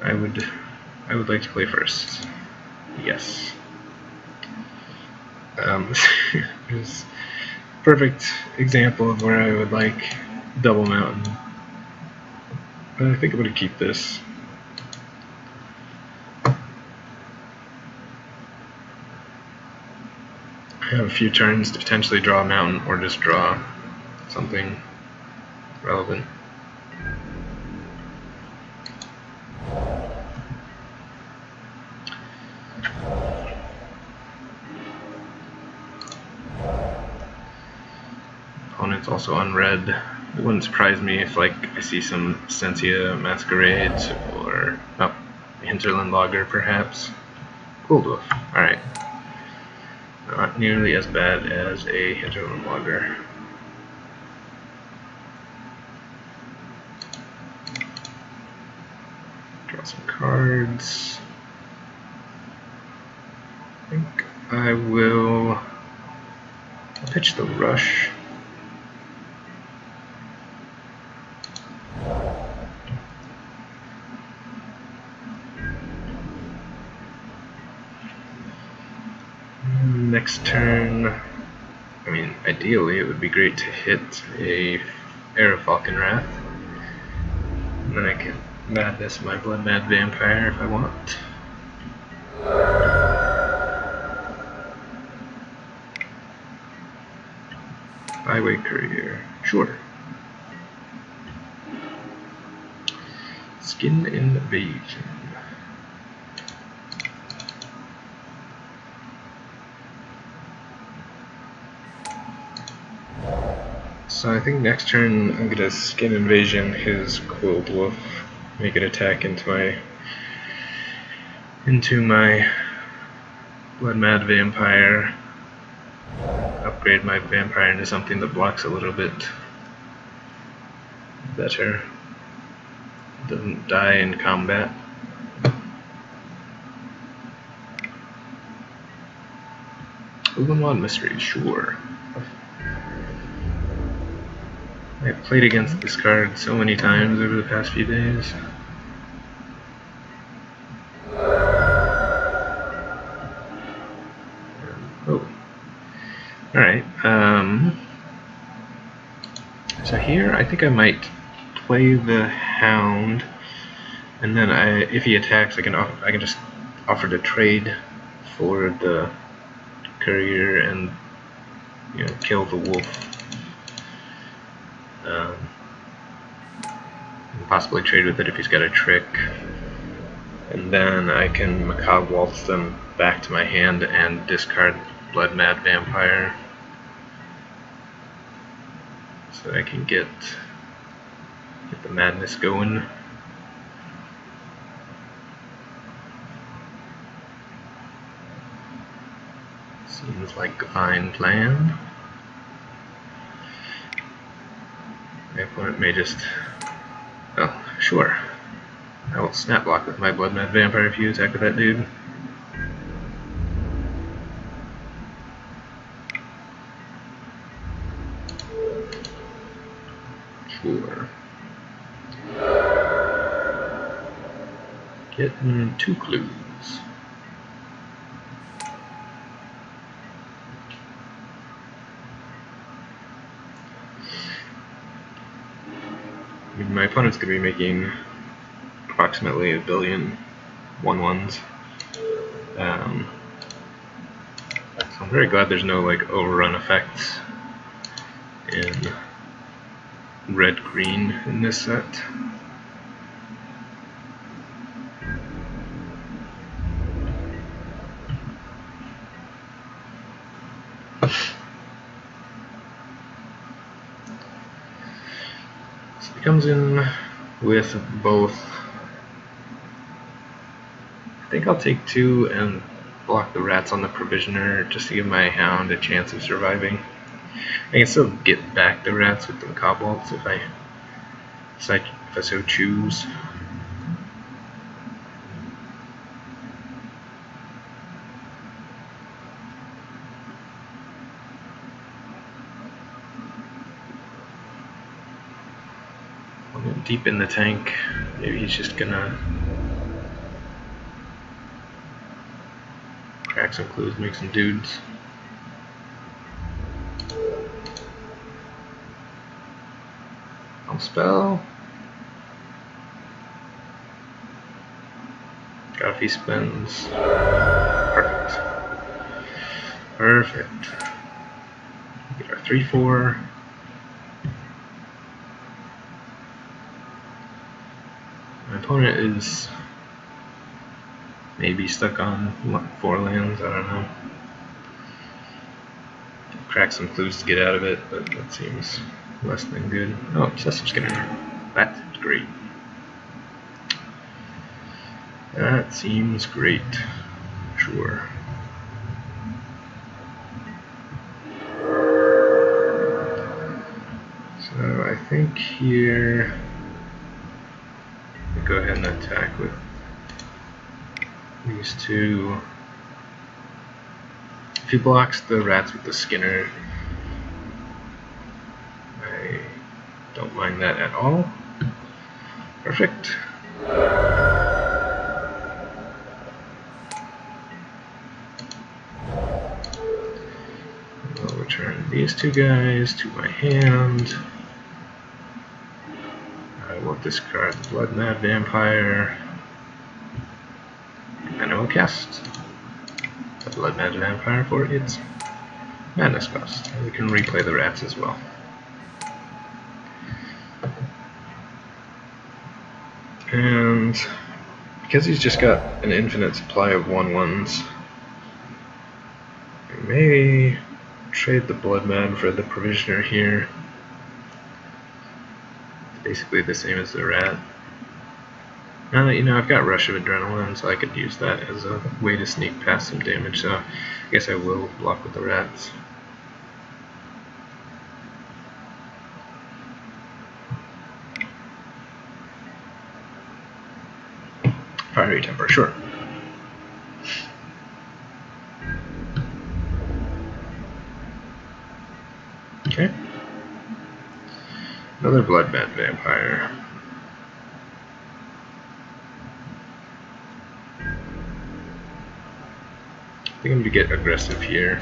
I would like to play first. Yes. There's a perfect example of where I would like double mountain. But I think I'm going to keep this. I have a few turns to potentially draw a mountain or just draw something relevant. Opponent's also on red. It wouldn't surprise me if I see some Sensia Masquerades or Hinterland Logger perhaps. Cold Wolf. Alright. Not nearly as bad as a Hinterland Logger. Draw some cards. I think I will pitch the Rush. Next turn, I mean, ideally it would be great to hit a Arrow Falcon Wrath. And then I can Madness my Blood Mad Vampire if I want. Byway Courier, sure. Skin Invasion. So I think next turn I'm gonna Skin Invasion his Cold Wolf, make it attack into my Blood Mad Vampire, upgrade my vampire into something that blocks a little bit better, doesn't die in combat. Ulamog Mystery, sure. I've played against this card so many times over the past few days. Oh. Alright, so here I think I might play the Hound, and then if he attacks I can just offer to trade for the Courier and kill the Wolf. Possibly trade with it if he's got a trick, and then I can Macabre Waltz them back to my hand and discard Blood Mad Vampire, so I can get the madness going. Seems like a fine plan. My opponent may just... oh, sure. I will snap block with my Blood Mad Vampire if you attack with that dude. Sure. Getting 2 clues. My opponent's going to be making approximately 1 billion 1/1s. So I'm very glad there's no overrun effects in red-green in this set. So he comes in with both. I think I'll take 2 and block the rats on the Provisioner just to give my Hound a chance of surviving. I can still get back the rats with the Macabre Waltz if I so choose. I'll get deep in the tank. Maybe he's just gonna Crack some clues, make some dudes. I'll spell. Got if he spends. Perfect. Perfect. Get our 3/4. My opponent is maybe stuck on 4 lands, I don't know. Crack some clues to get out of it, but that seems less than good. Oh, Obsessive Skinner. That seems great. That seems great. Sure. So I think here we'll go ahead and attack with these two. If he blocks the rats with the Skinner, I don't mind that at all. Perfect. I'll return these two guys to my hand. I will discard the Blood Mad Vampire. And I will cast the Blood Mad Vampire for its madness cost. And we can replay the rats as well. And because he's just got an infinite supply of 1/1s, I may trade the Blood Mad for the Provisioner here. It's basically the same as the rat. Now that I've got Rush of Adrenaline, so I could use that as a way to sneak past some damage, so I guess I will block with the rats. Fiery Temper, sure. Okay. Another Blood Mad Vampire. I think I'm going to get aggressive here.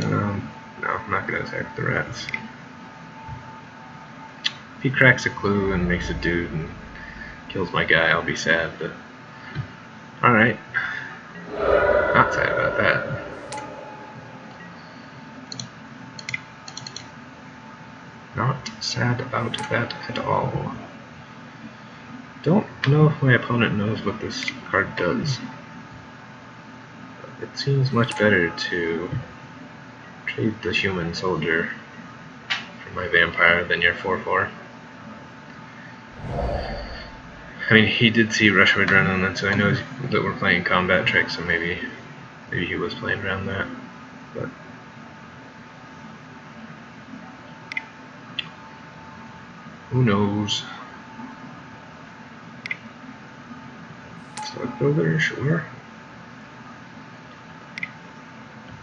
No, I'm not going to attack the rats. If he cracks a clue and makes a dude and kills my guy, I'll be sad, but alright. Not sad about that. Not sad about that at all. Don't know if my opponent knows what this card does. It seems much better to trade the human soldier for my vampire than your 4/4. I mean, he did see Rush of Adrenaline, so I know that we're playing combat tricks, so maybe he was playing around that. But who knows? Slug Builder, sure.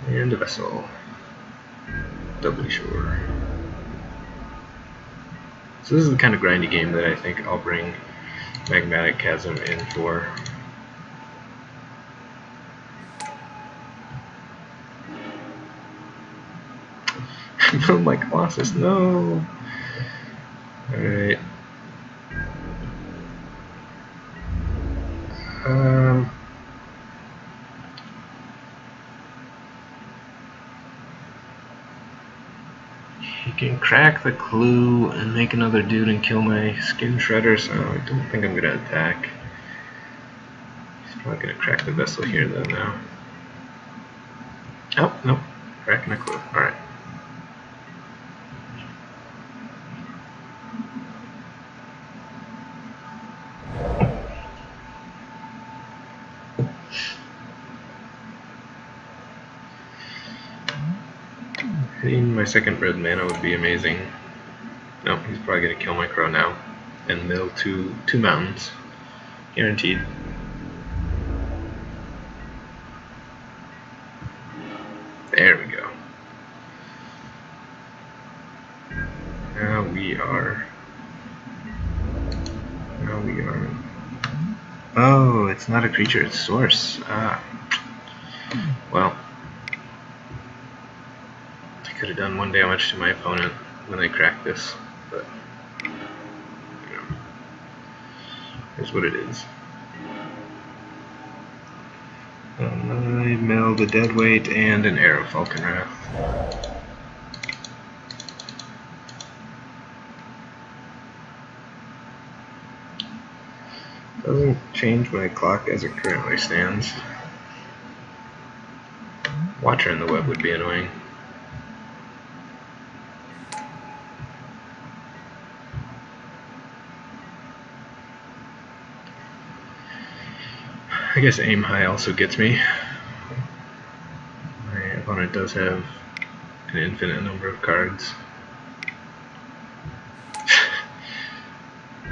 And a Vessel. Doubly sure. So this is the kind of grindy game that I think I'll bring Magmatic Chasm in for. Oh my Colossus, no! Alright. He can crack the clue and make another dude and kill my Skin Shredder, so I don't think I'm going to attack. He's probably going to crack the Vessel here though now. Oh, nope. Cracking a clue. Alright. Hitting my second red mana would be amazing. Nope, he's probably going to kill my Crow now. And mill two mountains. Guaranteed. There we go. Now we are. Oh, it's not a creature, it's source. Ah. Well, I could have done 1 damage to my opponent when they cracked this, but you know, here's what it is. I milled a Deadweight and an Arrow Falcon Wrath. Doesn't change my clock as it currently stands. Watcher in the web would be annoying. I guess aim high also gets me. My opponent does have an infinite number of cards.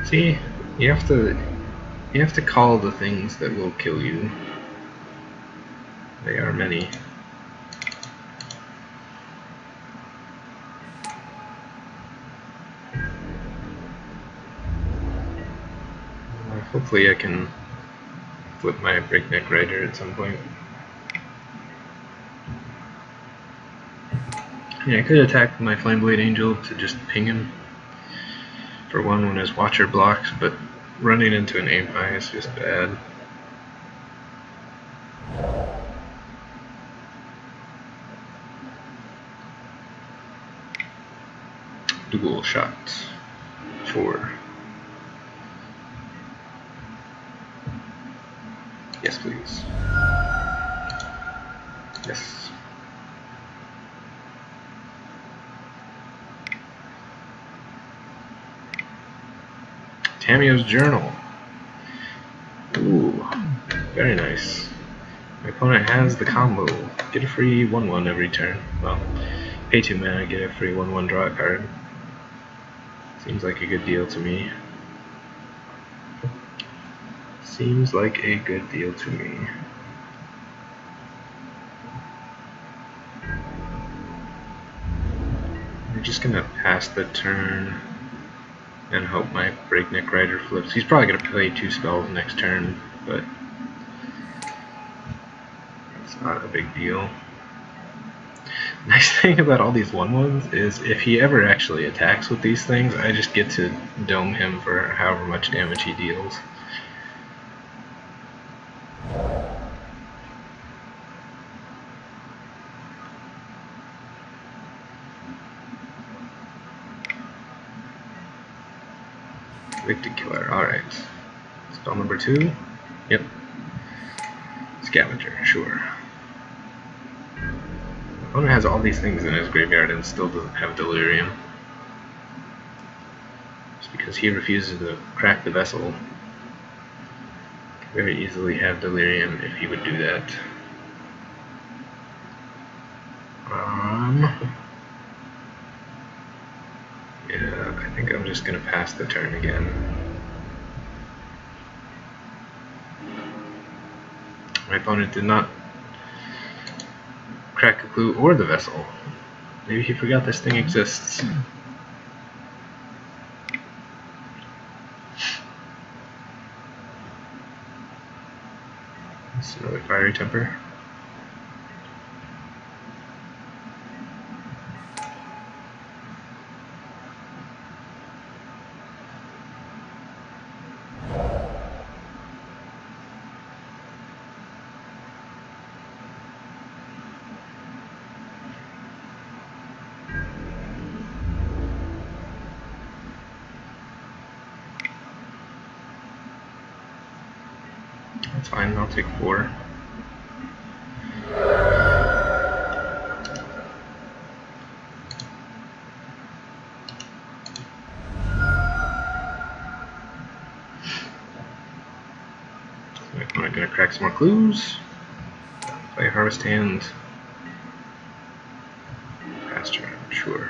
See, you have to call the things that will kill you. They are many. Hopefully I can flip my Breakneck Rider at some point. Yeah, I could attack my Flameblade Angel to just ping him for 1 when his Watcher blocks, but running into an aim high is just bad. Dual shots. 4. Yes, please. Yes. Tamio's Journal. Ooh, very nice. My opponent has the combo. Get a free 1/1 every turn. Well, pay 2 mana, get a free 1/1 draw a card. Seems like a good deal to me. Seems like a good deal to me. I'm just gonna pass the turn and hope my Breakneck Rider flips. He's probably gonna play 2 spells next turn, but it's not a big deal. Nice thing about all these 1/1s is if he ever actually attacks with these things, I just get to dome him for however much damage he deals. Wicked Killer, alright. Spell number 2? Yep. Scavenger, sure. My opponent has all these things in his graveyard and still doesn't have Delirium. Just because he refuses to crack the vessel. Could very easily have Delirium if he would do that. Yeah, I think I'm just gonna pass the turn again. My opponent did not crack a clue or the vessel. Maybe he forgot this thing exists. It's another Fiery Temper. That's fine, I'll take 4. I'm gonna crack some more clues. Play Harvest Hand. Pass turn, sure.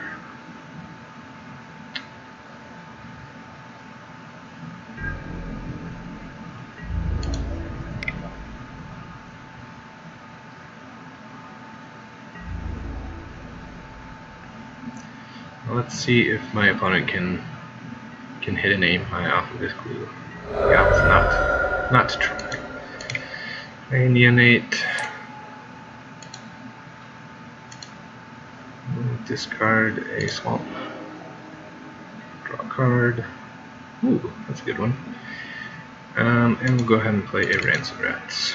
Let's see if my opponent can hit an aim high off of this clue. Yeah, it's not to try. Indianate. discard a swamp. Draw a card. Ooh, that's a good one. And we'll go ahead and play a Rancid Rats.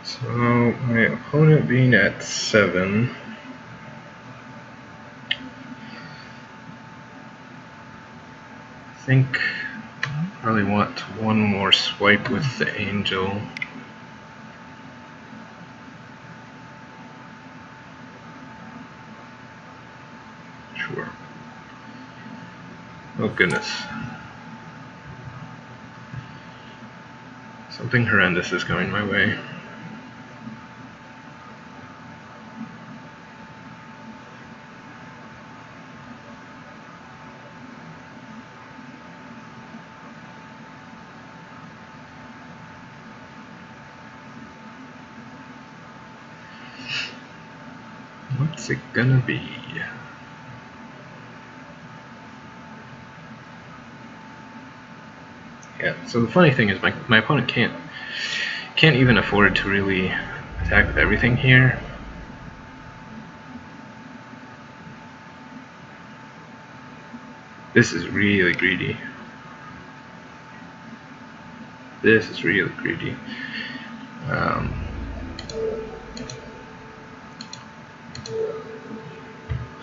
So my opponent being at 7. I think I probably want one more swipe with the Angel. Sure. Oh goodness. Something horrendous is coming my way. What's it gonna be? Yeah, so the funny thing is my opponent can't even afford to really attack with everything here. This is really greedy. This is really greedy.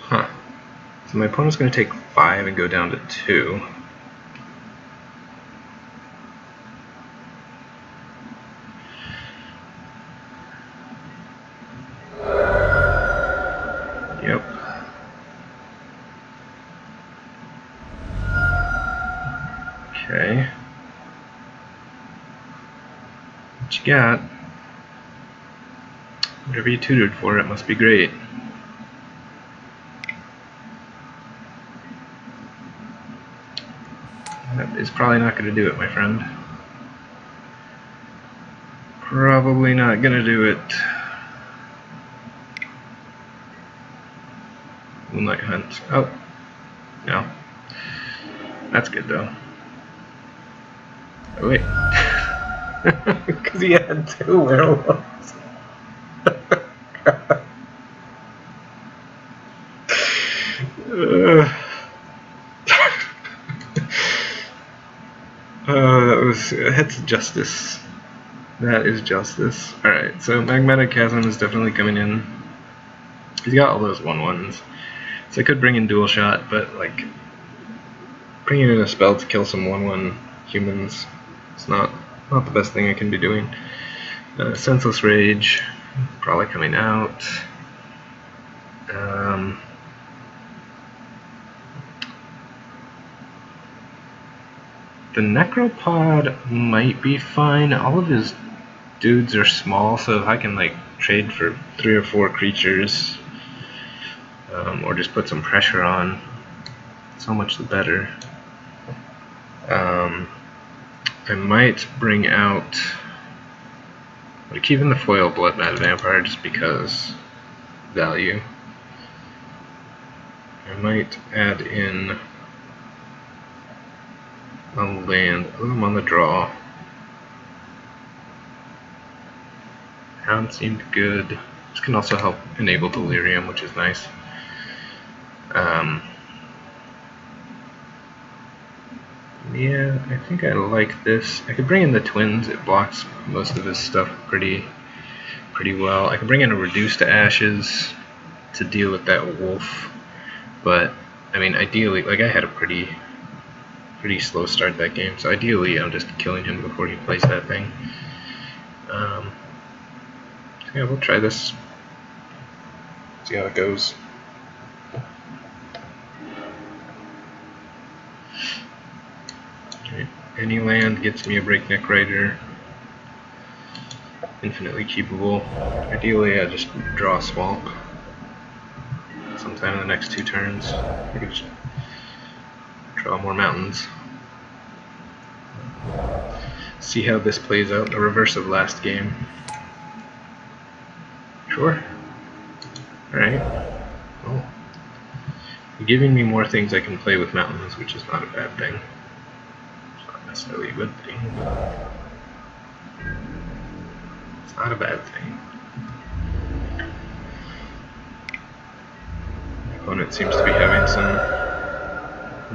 Huh. So my opponent's going to take 5 and go down to 2. Yep. Okay. What you got? Whatever you tutored for, it must be great. That is probably not going to do it, my friend. Probably not going to do it. Moonlight Hunt. Oh. No. That's good, though. Oh, wait. Because he had 2 werewolves. That's justice. That is justice. Alright, so Magmatic Chasm is definitely coming in. He's got all those 1/1s. So I could bring in Dual Shot, but like bringing in a spell to kill some 1/1 humans is not the best thing I can be doing. Senseless Rage, probably coming out. The Necropod might be fine. All of his dudes are small, so if I can like trade for 3 or 4 creatures, or just put some pressure on, so much the better. I might bring out, I'm keeping the foil Blood Mad Vampire just because value. I might add in a land. Oh, I'm on the draw. Hound seemed good. This can also help enable Delirium, which is nice. Yeah, I think I like this. I could bring in the Twins. It blocks most of his stuff pretty well. I could bring in a Reduce to Ashes to deal with that wolf. But I mean, ideally, like I had a pretty slow start that game, so ideally I'm just killing him before he plays that thing. So yeah, we'll try this. See how it goes. Okay. Any land gets me a Breakneck Rider. Infinitely keepable. Ideally, I just draw a swamp sometime in the next 2 turns. I could just draw more mountains. See how this plays out. The reverse of last game. Sure. Alright. Well, you're giving me more things I can play with mountains, which is not a bad thing. It's not necessarily a good thing, but it's not a bad thing. My opponent seems to be having some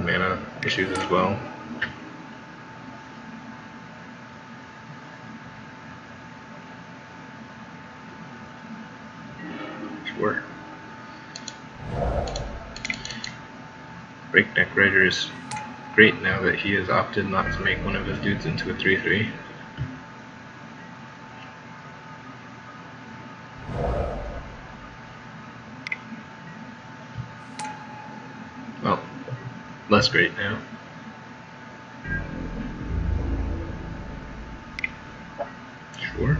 mana issues as well. Sure. Breakneck Rider is great now that he has opted not to make one of his dudes into a 3/3. Well, less great now. Sure.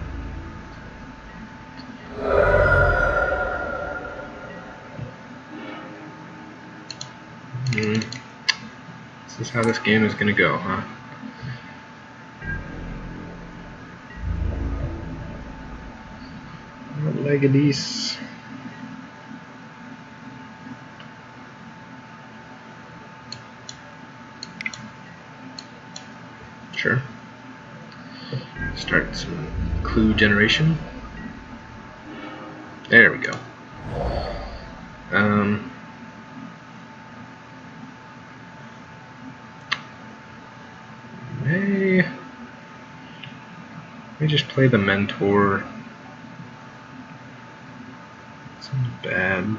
This is how this game is gonna go, huh? Legadees. Sure. Start some clue generation. There we go. May just play the Mentor. Seems bad.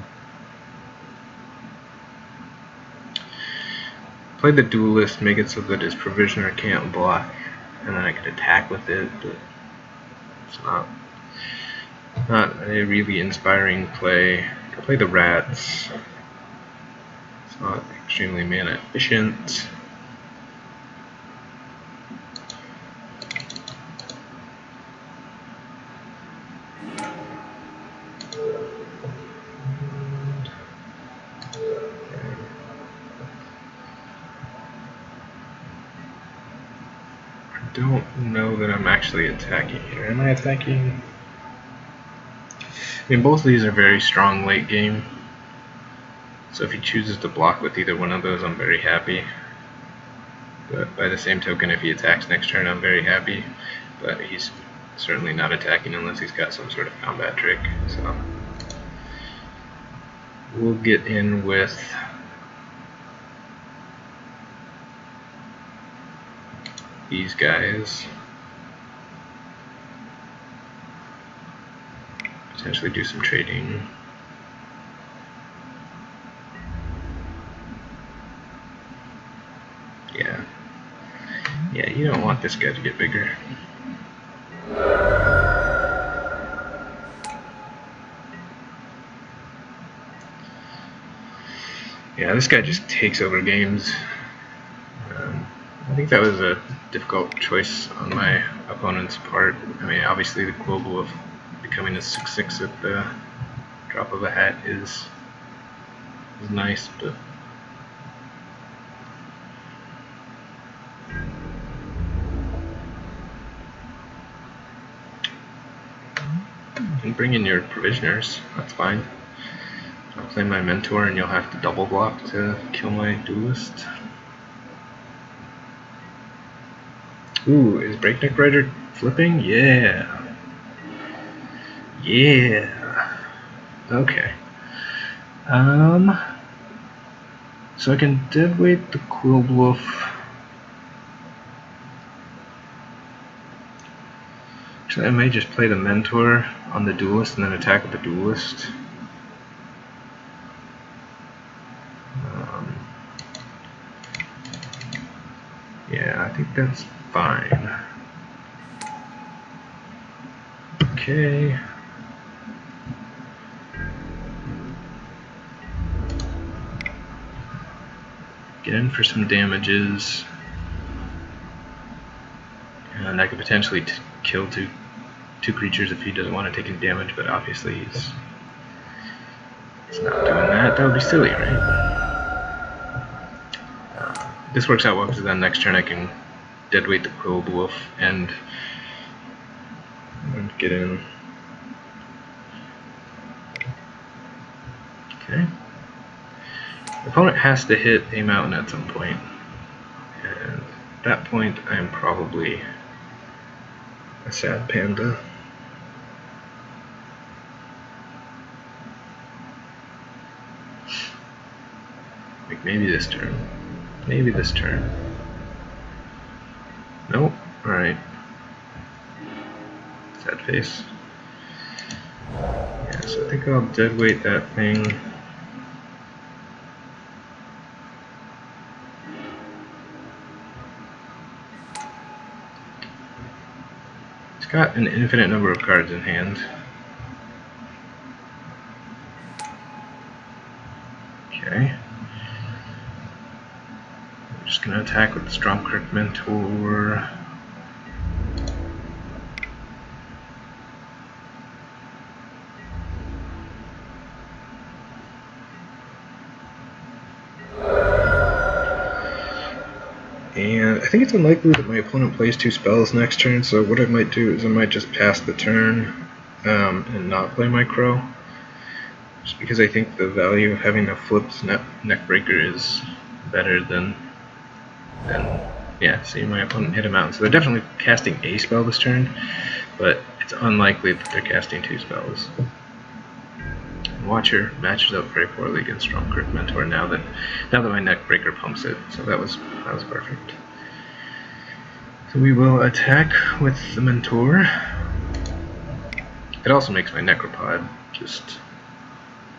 Play the Duelist, make it so that his Provisioner can't block, and then I could attack with it, but it's not a really inspiring play. I could play the Rats. It's not extremely mana efficient. I don't know that I'm actually attacking here. Am I attacking? I mean, both of these are very strong late game. So if he chooses to block with either one of those, I'm very happy. But by the same token, if he attacks next turn, I'm very happy. But he's certainly not attacking unless he's got some sort of combat trick. So we'll get in with these guys. Potentially do some trading. Yeah, you don't want this guy to get bigger. Yeah, this guy just takes over games. I think that was a difficult choice on my opponent's part. I mean, obviously the global of becoming a 6/6 at the drop of a hat is nice, but you can bring in your Provisioners, that's fine. I'll play my Mentor and you'll have to double block to kill my Duelist. Ooh, is Breakneck Rider flipping? Yeah. Yeah. Okay. So I can deadweight the Quilled Wolf. Actually, I may just play the Mentor on the Duelist and then attack with the Duelist. Yeah, I think that's fine. Okay. Get in for some damages. And I could potentially kill two creatures if he doesn't want to take any damage, but obviously he's not doing that. That would be silly, right? This works out well because then next turn I can deadweight the Quilled Wolf and get in. Okay. The opponent has to hit a mountain at some point, and at that point I'm probably a sad panda. Like maybe this turn. Maybe this turn. Nope. Alright. Sad face. Yeah, so I think I'll deadweight that thing. It's got an infinite number of cards in hand. Okay. I'm just gonna attack with the Stromkirk Mentor. And I think it's unlikely that my opponent plays 2 spells next turn, so what I might do is I might just pass the turn and not play my Crow. Just because I think the value of having a flipped Neckbreaker is better than seeing my opponent hit a mountain. So they're definitely casting a spell this turn, but it's unlikely that they're casting 2 spells. Watcher matches up very poorly against Stromkirk Mentor now that my Neckbreaker pumps it, so that was perfect. So we will attack with the Mentor. It also makes my Necropod just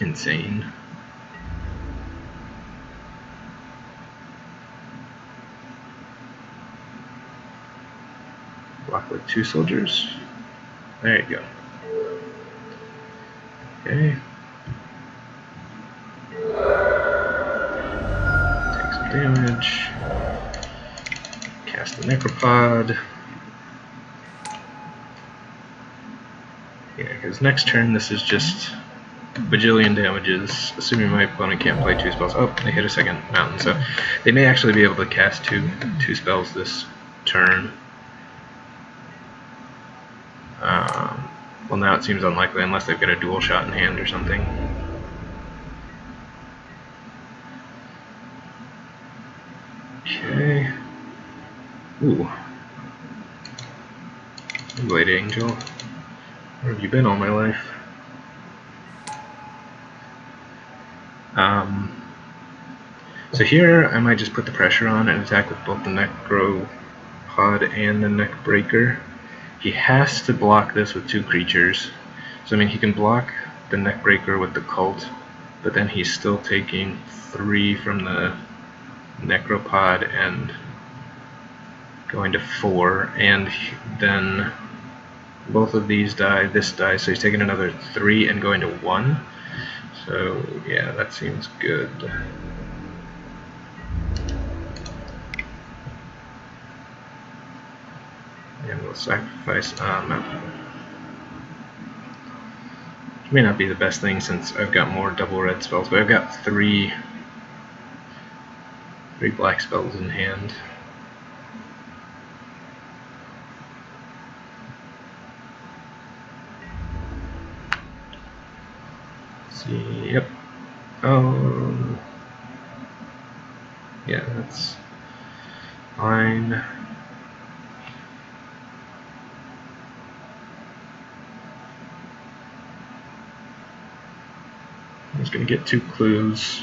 insane. Block with 2 soldiers. There you go. Okay. Take some damage. Cast the Necropod. Yeah, because next turn this is just bajillion damages, assuming my opponent can't play 2 spells. Oh, they hit a second mountain, so they may actually be able to cast two spells this turn. Well, now it seems unlikely unless they've got a dual shot in hand or something. Okay. Ooh. Blade Angel. Where have you been all my life? So here I might just put the pressure on and attack with both the Necropod and the Neckbreaker. He has to block this with 2 creatures. So I mean he can block the Neckbreaker with the Cult, but then he's still taking 3 from the Necropod and going to 4, and then both of these die, this dies, so he's taking another 3 and going to 1. So yeah, that seems good. And we'll sacrifice Mountain. Which may not be the best thing since I've got more double red spells, but I've got 3 black spells in hand. Let's see, yep. Oh, yeah, that's fine. I'm just going to get 2 clues.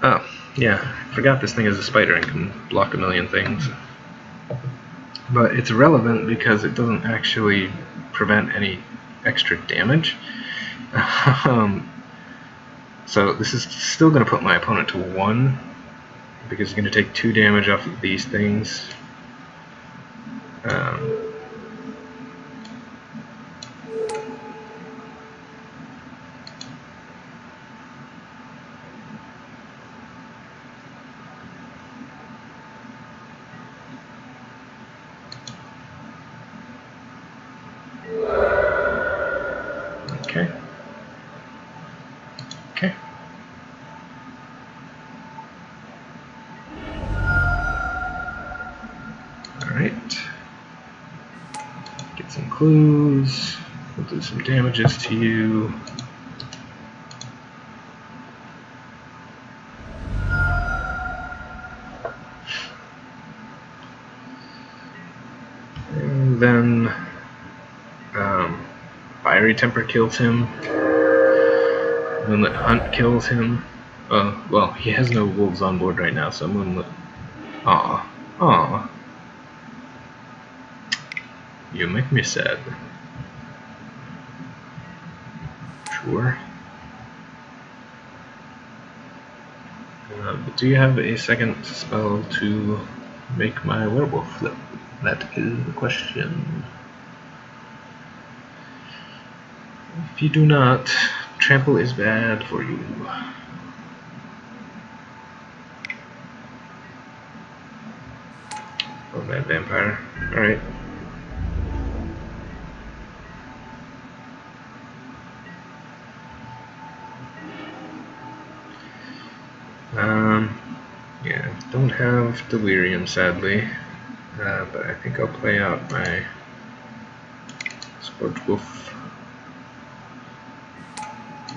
Oh, yeah, I forgot this thing is a spider and can block a million things. But it's irrelevant because it doesn't actually prevent any extra damage. So this is still going to put my opponent to 1 because he's going to take 2 damage off of these things. Okay. Okay. clues. We'll do some damages to you. And then Fiery Temper kills him. Moonlit Hunt kills him. Well, he has no wolves on board right now, so Moonlit... Aw. You make me sad. Sure. But do you have a second spell to make my werewolf flip? That is the question. If you do not, trample is bad for you. Oh, bad vampire. Alright. Yeah, don't have Delirium, sadly. But I think I'll play out my Scorch Wolf,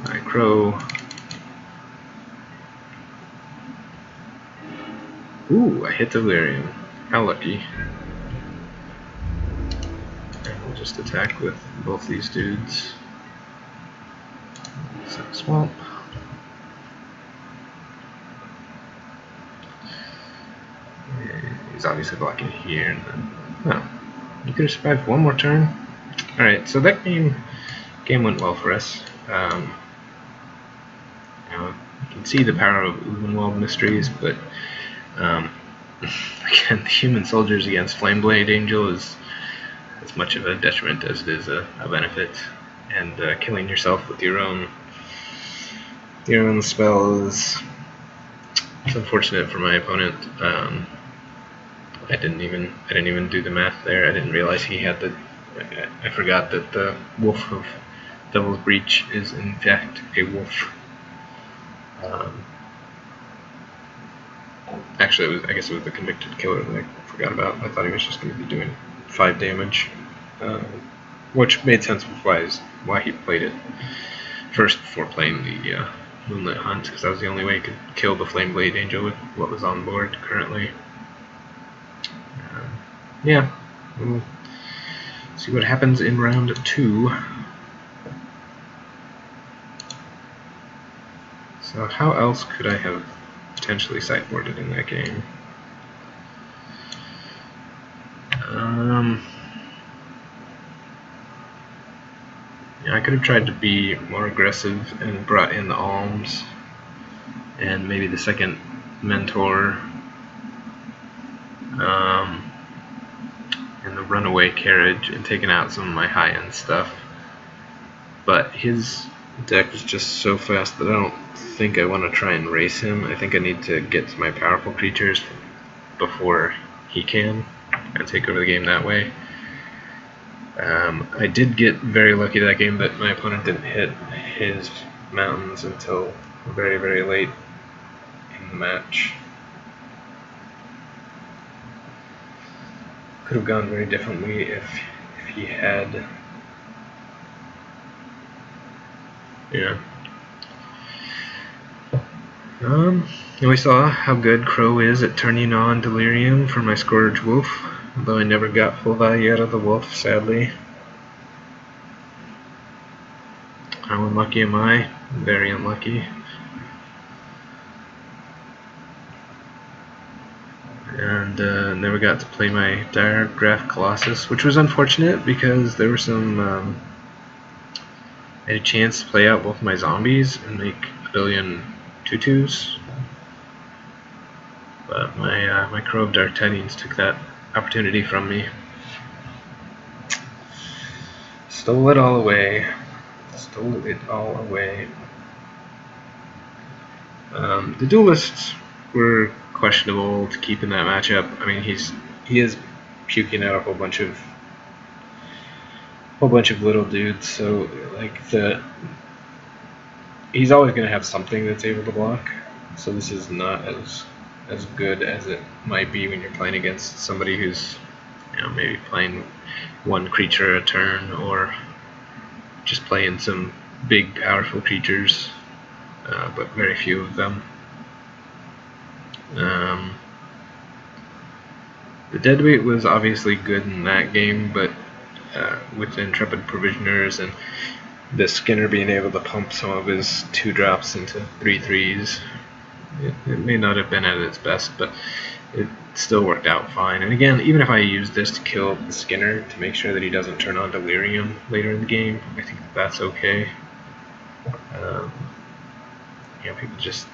my Crow. Ooh, I hit Delirium. How lucky. And we'll just attack with both these dudes. Swamp. He's obviously blocking here, and then, oh, you could have survived one more turn. Alright, so that game went well for us. You can see the power of Shadows Mysteries, but again, the human soldiers against Flameblade Angel is as much of a detriment as it is a benefit, and killing yourself with your own spell is unfortunate for my opponent. I didn't even do the math there. I didn't realize he had I forgot that the Wolf of Devil's Breach is in fact a wolf. Actually, I guess it was the Convicted Killer that I forgot about. I thought he was just going to be doing 5 damage, which made sense with why he played it first before playing the Moonlit Hunt, because that was the only way he could kill the Flameblade Angel with what was on board currently. Yeah, we'll see what happens in round 2. So how else could I have potentially sideboarded in that game? Yeah, I could have tried to be more aggressive and brought in the Alms and maybe the second Mentor and the Runaway Carriage and taken out some of my high-end stuff. But his deck was just so fast that I don't think I want to try and race him. I think I need to get to my powerful creatures before he can and take over the game that way. I did get very lucky that game, but my opponent didn't hit his mountains until very, very late in the match. Could have gone very differently if he had. Yeah. And we saw how good Crow is at turning on Delirium for my Scourge Wolf, although I never got full value out of the wolf, sadly. How unlucky am I? Very unlucky. And never got to play my Diregraph Colossus, which was unfortunate because there were some... I had a chance to play out both my zombies and make a billion tutus, but my Crow of Dark Tidings took that opportunity from me. Stole it all away. Stole it all away. The duelists were questionable to keep in that matchup. I mean, he is puking out a whole bunch of little dudes, so like he's always going to have something that's able to block, so this is not as good as it might be when you're playing against somebody who's You know, maybe playing one creature a turn, or just playing some big, powerful creatures, but very few of them. The deadweight was obviously good in that game, but with Intrepid Provisioners and the Skinner being able to pump some of his 2-drops into 3/3s, it may not have been at its best, but it still worked out fine. And again, even if I use this to kill the Skinner to make sure that he doesn't turn on Delirium later in the game, I think that's okay. You know, people just...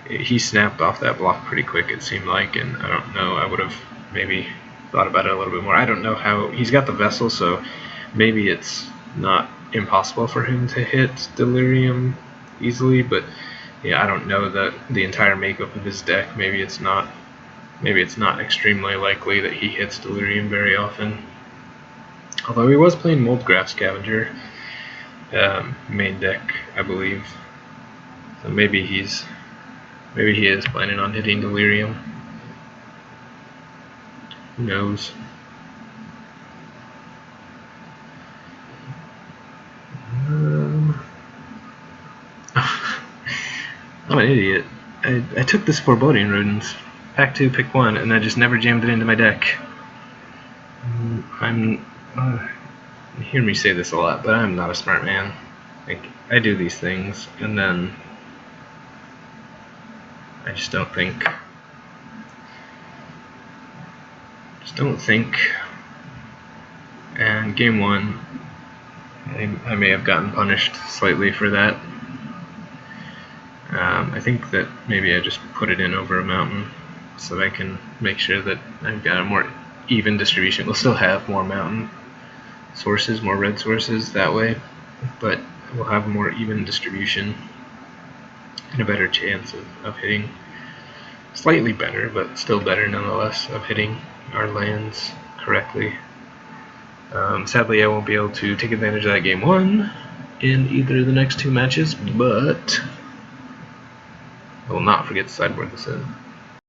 he snapped off that block pretty quick, it seemed like, and I don't know, I would have maybe thought about it a little bit more. I don't know how... he's got the Vessel, so maybe it's not impossible for him to hit Delirium easily, but yeah, I don't know that the entire makeup of his deck. Maybe it's not extremely likely that he hits Delirium very often. Although he was playing Moldgraph Scavenger main deck, I believe. So maybe he is planning on hitting Delirium. Who knows? I'm an idiot. I took this Foreboding Rodents, pack 2, pick 1, and I just never jammed it into my deck. You hear me say this a lot, but I'm not a smart man. Like, I do these things, and then I just don't think. And game 1, I may have gotten punished slightly for that. I think that maybe I just put it in over a mountain so that I can make sure that I've got a more even distribution. We'll still have more mountain sources, more red sources that way, but we'll have a more even distribution and a better chance of hitting. Slightly better, but still better nonetheless, of hitting our lands correctly. Sadly, I won't be able to take advantage of that game 1 in either of the next 2 matches, but I will not forget to sideboard this in.